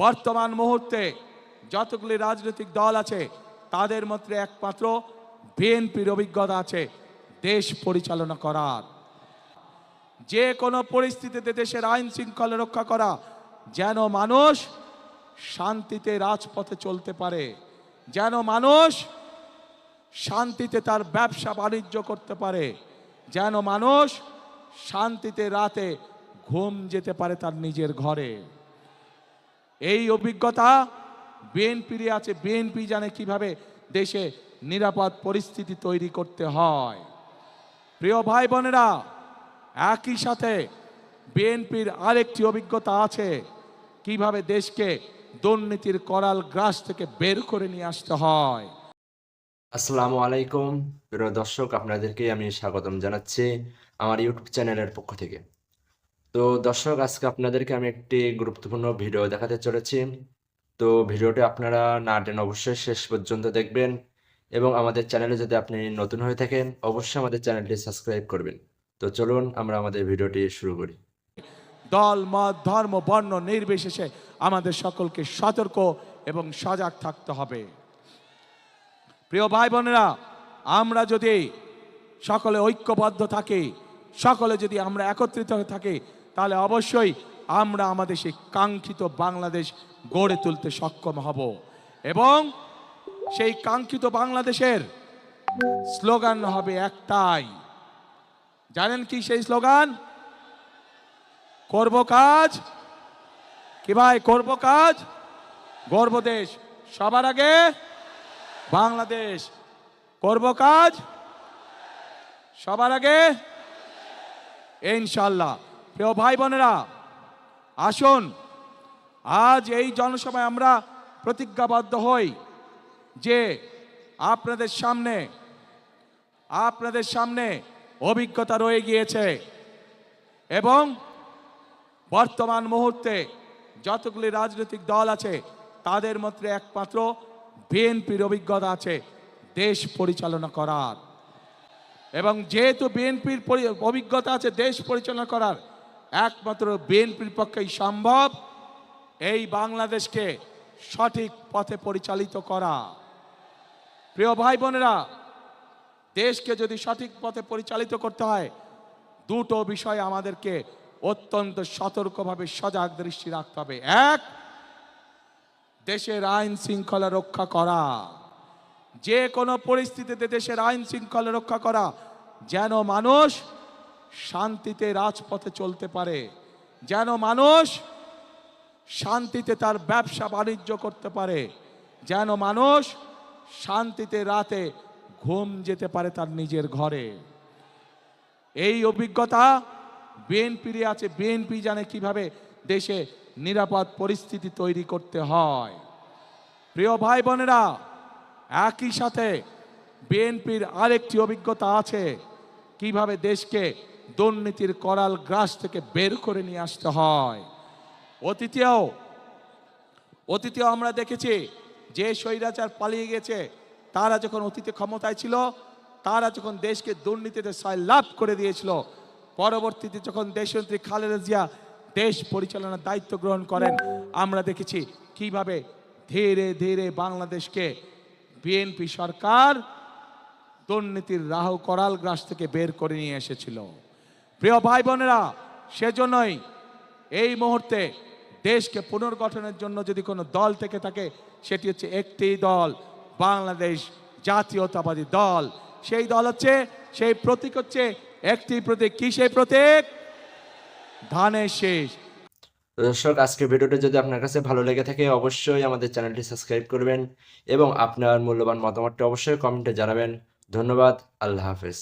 বর্তমান মুহূর্তে যতগুলি রাজনৈতিক দল আছে তাদের মধ্যে একমাত্র বিএনপির অভিজ্ঞতা আছে দেশ পরিচালনা করার। যে কোনো পরিস্থিতিতে দেশের আইন শৃঙ্খলা রক্ষা করা, যেন মানুষ শান্তিতে রাজপথে চলতে পারে, যেন মানুষ শান্তিতে তার ব্যবসা বাণিজ্য করতে পারে, যেন মানুষ শান্তিতে রাতে ঘুম যেতে পারে তার নিজের ঘরে। এই অভিজ্ঞতা বিএনপির আছে। বিএনপি জানে কিভাবে দেশে নিরাপদ পরিস্থিতি তৈরি করতে হয়। প্রিয় ভাই বোনেরা, একই সাথে বিএনপির আরেকটি অভিজ্ঞতা আছে কিভাবে দেশকে দুর্নীতির করাল গ্রাস থেকে বের করে নিয়ে আসতে হয়। আসসালামু আলাইকুম প্রিয় দর্শক, আপনাদেরকে আমি স্বাগতম জানাচ্ছি আমার ইউটিউব চ্যানেলের পক্ষ থেকে। তো দর্শক, আজকে আপনাদেরকে আমি একটি গুরুত্বপূর্ণ ভিডিও দেখাতে চলেছি। তো ভিডিওটি আপনারা না টেনে অবশ্যই শেষ পর্যন্ত দেখবেন এবং আমাদের চ্যানেলে যদি আপনি নতুন হয়ে থাকেন অবশ্যই আমাদের চ্যানেলটি সাবস্ক্রাইব করবেন। তো চলুন আমরা আমাদের ভিডিওটি শুরু করি। দল, মত, ধর্ম, বর্ণ নির্বিশেষে আমাদের সকলকে সতর্ক এবং সজাগ থাকতে হবে। প্রিয় ভাই বোনেরা, আমরা যদি সকলে ঐক্যবদ্ধ থাকি, সকলে যদি আমরা একত্রিত হয়ে থাকি, তাহলে অবশ্যই আমরা আমাদের সেই কাঙ্ক্ষিত বাংলাদেশ গড়ে তুলতে সক্ষম হব। এবং সেই কাঙ্ক্ষিত বাংলাদেশের স্লোগান হবে একটাই। জানেন কি সেই স্লোগান? করব কাজ, কি ভাই? করব কাজ, গর্ব দেশ, সবার আগে বাংলাদেশ। করব কাজ, সবার আগে ইনশাআল্লাহ। প্রিয় ভাই বোনেরা, আসুন আজ এই জনসভায় আমরা প্রতিজ্ঞাবদ্ধ হই যে আপনাদের সামনে অভিজ্ঞতা রয়ে গিয়েছে এবং বর্তমান মুহূর্তে যতগুলি রাজনৈতিক দল আছে তাদের মধ্যে একমাত্র বিএনপির অভিজ্ঞতা আছে দেশ পরিচালনা করার। এবং যেহেতু বিএনপির অভিজ্ঞতা আছে দেশ পরিচালনা করার, একমাত্র বিএনপির পক্ষেই সম্ভব এই বাংলাদেশকে সঠিক পথে পরিচালিত করা। প্রিয় ভাই বোনেরা, দেশকে যদি সঠিক পথে পরিচালিত করতে হয়, দুটো বিষয় আমাদেরকে অত্যন্ত সতর্কভাবে সজাগ দৃষ্টি রাখতে হবে। এক, দেশের আইন শৃঙ্খলা রক্ষা করা। যে কোনো পরিস্থিতিতে দেশের আইন শৃঙ্খলা রক্ষা করা, যেন মানুষ শান্তিতে রাজপথে চলতে পারে, যেন মানুষ শান্তিতে তার ব্যবসা বাণিজ্য করতে পারে, যেন মানুষ শান্তিতে রাতে ঘুম যেতে পারে তার নিজের ঘরে। এই অভিজ্ঞতা বিএনপির আছে। বিএনপি জানে কিভাবে দেশে নিরাপদ পরিস্থিতি তৈরি করতে হয়। প্রিয় ভাই বোনেরা, একই সাথে বিএনপির আরেকটি অভিজ্ঞতা আছে কিভাবে দেশকে দুর্নীতির করাল গ্রাস থেকে বের করে নিয়ে আসতে হয়। অতীতেও আমরা দেখেছি যে স্বৈরাচার পালিয়ে গেছে, তারা যখন অতীতে ক্ষমতায় ছিল, তারা যখন দেশকে দুর্নীতিতে সয়লাভ করে দিয়েছিল, পরবর্তীতে যখন দেশনেত্রী খালেদা জিয়া দেশ পরিচালনার দায়িত্ব গ্রহণ করেন, আমরা দেখেছি কিভাবে ধীরে ধীরে বাংলাদেশকে বিএনপি সরকার দুর্নীতির রাহু করাল গ্রাস থেকে বের করে নিয়ে এসেছিল। প্রিয় ভাই বোনেরা, সেজন্যই এই মুহূর্তে দেশকে পুনর্গঠনের জন্য যদি কোনো দল থেকে থাকে, সেটি হচ্ছে একটি দল, বাংলাদেশ জাতীয়তাবাদী দল। সেই দল হচ্ছে, সেই প্রতীক হচ্ছে একটি প্রতীক। কি সেই প্রতীক? ধানের শীষ। দর্শক, আজকে ভিডিওটি যদি আপনার কাছে ভালো লেগে থাকে অবশ্যই আমাদের চ্যানেলটি সাবস্ক্রাইব করবেন এবং আপনার মূল্যবান মতামতটি অবশ্যই কমেন্টে জানাবেন। ধন্যবাদ। আল্লাহ হাফেজ।